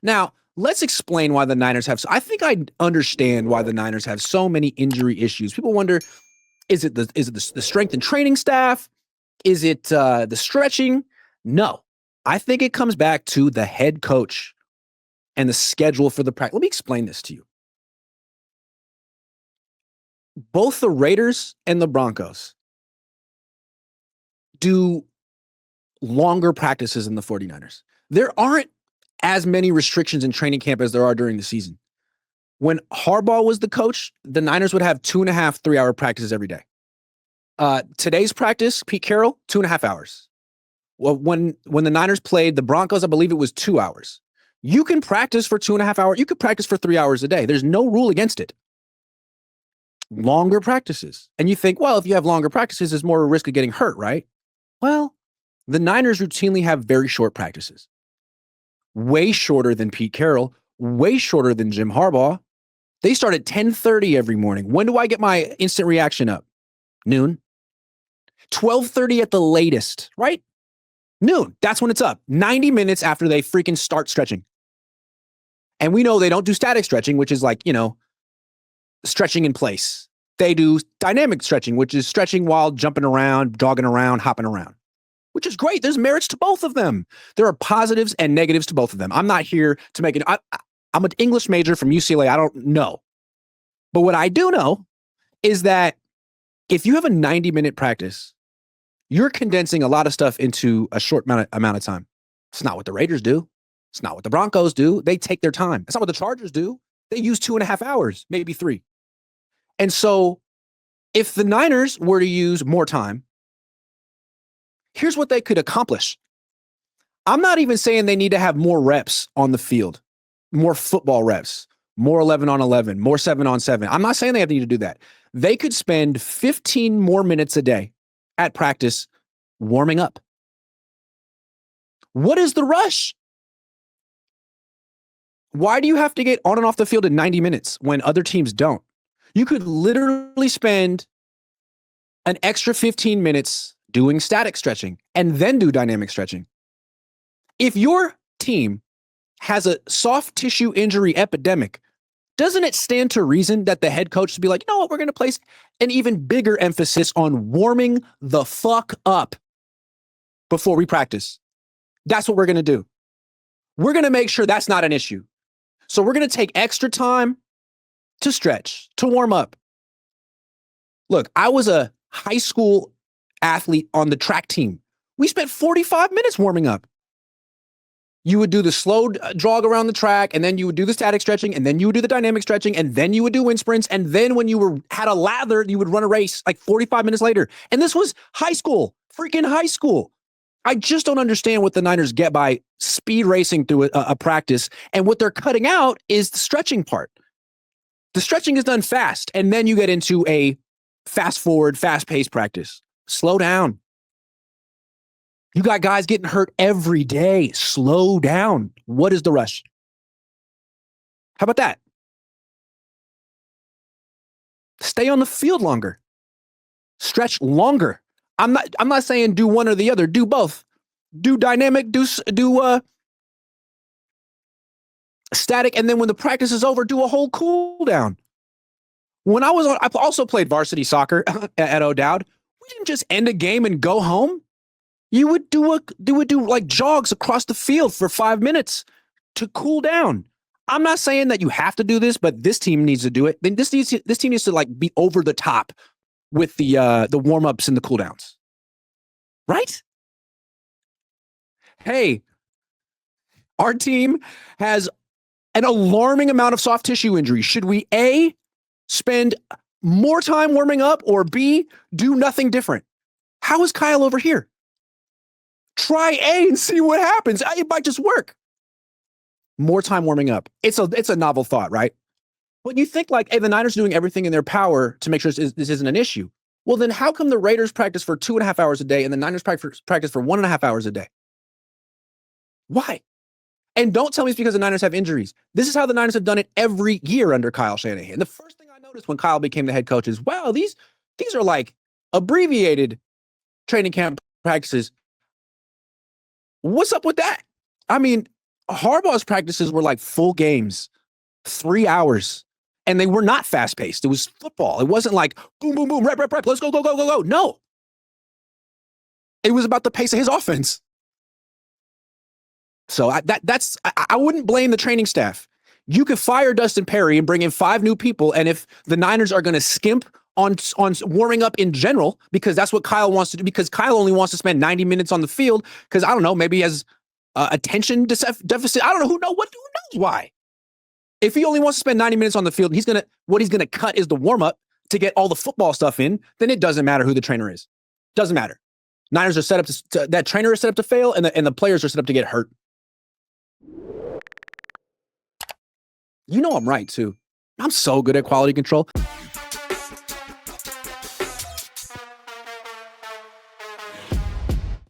Now, let's explain why the Niners have. I think I understand why the Niners have so many injury issues. People wonder, is it the strength and training staff? Is it the stretching? No. I think it comes back to the head coach and the schedule for the practice. Let me explain this to you. Both the Raiders and the Broncos do longer practices than the 49ers. There aren't as many restrictions in training camp as there are during the season. When Harbaugh was the coach, the Niners would have 2.5, 3-hour practices every day. Today's practice, Pete Carroll, 2.5 hours. Well, when the Niners played the Broncos, I believe it was 2 hours. You can practice for 2.5 hours. You could practice for 3 hours a day. There's no rule against it. Longer practices. And you think, well, if you have longer practices, there's more risk of getting hurt, right? Well, the Niners routinely have very short practices. Way shorter than Pete Carroll, way shorter than Jim Harbaugh. They start at 10:30 every morning. When do I get my instant reaction up? Noon. 12:30 at the latest, right? Noon. That's when it's up. 90 minutes after they freaking start stretching. And we know they don't do static stretching, which is like, stretching in place. They do dynamic stretching, which is stretching while jumping around, jogging around, hopping around, which is great. There's merits to both of them. There are positives and negatives to both of them. I'm not here to make it. I'm an English major from UCLA. I don't know. But what I do know is that if you have a 90-minute practice, you're condensing a lot of stuff into a short amount of time. It's not what the Raiders do. It's not what the Broncos do. They take their time. It's not what the Chargers do. They use 2.5 hours, maybe 3. And so if the Niners were to use more time, here's what they could accomplish. I'm not even saying they need to have more reps on the field, more football reps, more 11-on-11, more 7-on-7. I'm not saying they need to do that. They could spend 15 more minutes a day at practice warming up. What is the rush? Why do you have to get on and off the field in 90 minutes when other teams don't? You could literally spend an extra 15 minutes doing static stretching and then do dynamic stretching. If your team has a soft tissue injury epidemic, doesn't it stand to reason that the head coach should be like, you know what, we're going to place an even bigger emphasis on warming the fuck up before we practice? That's what we're going to do. We're going to make sure that's not an issue. So we're going to take extra time to stretch, to warm up. Look, I was a high school athlete on the track team. We spent 45 minutes warming up. You would do the slow jog around the track, and then you would do the static stretching, and then you would do the dynamic stretching, and then you would do wind sprints, and then when you had a lather, you would run a race like 45 minutes later. And this was high school, freaking high school. I just don't understand what the Niners get by speed racing through a practice, and what they're cutting out is the stretching part. The stretching is done fast, and then you get into a fast-forward, fast-paced practice. Slow down. You got guys getting hurt every day. Slow down. What is the rush? How about that? Stay on the field longer. Stretch longer. I'm not saying do one or the other. Do both. Do dynamic, do static, and then when the practice is over, do a whole cool down. When I also played varsity soccer at O'Dowd. We didn't just end a game and go home. You would do like jogs across the field for 5 minutes to cool down. I'm not saying that you have to do this, but this team needs to do it. Then this team needs to like be over the top with the warm-ups and the cool downs. Right? Hey, our team has an alarming amount of soft tissue injury. Should we A, spend more time warming up, or B, do nothing different? How is Kyle over here? Try A and see what happens. It might just work. More time warming up. It's a novel thought, right? But you think like, hey, the Niners are doing everything in their power to make sure this isn't an issue. Well, then how come the Raiders practice for 2.5 hours a day and the Niners practice for 1.5 hours a day? Why? And don't tell me it's because the Niners have injuries. This is how the Niners have done it every year under Kyle Shanahan. The first thing I noticed when Kyle became the head coach is, wow, these are like abbreviated training camp practices. What's up with that? I mean, Harbaugh's practices were like full games, 3 hours, and they were not fast paced. It was football. It wasn't like boom, boom, boom, rep, rep, rep. Let's go, go, go, go, go. No, it was about the pace of his offense. So I wouldn't blame the training staff. You could fire Dustin Perry and bring in 5 new people, and if the Niners are going to skimp on warming up in general, because that's what Kyle wants to do, because Kyle only wants to spend 90 minutes on the field, because I don't know, maybe he has attention deficit. I don't know. Who knows why? If he only wants to spend 90 minutes on the field, what he's gonna cut is the warm up to get all the football stuff in. Then it doesn't matter who the trainer is. Doesn't matter. Niners are set up that trainer is set up to fail, and the players are set up to get hurt. You know I'm right too. I'm so good at quality control.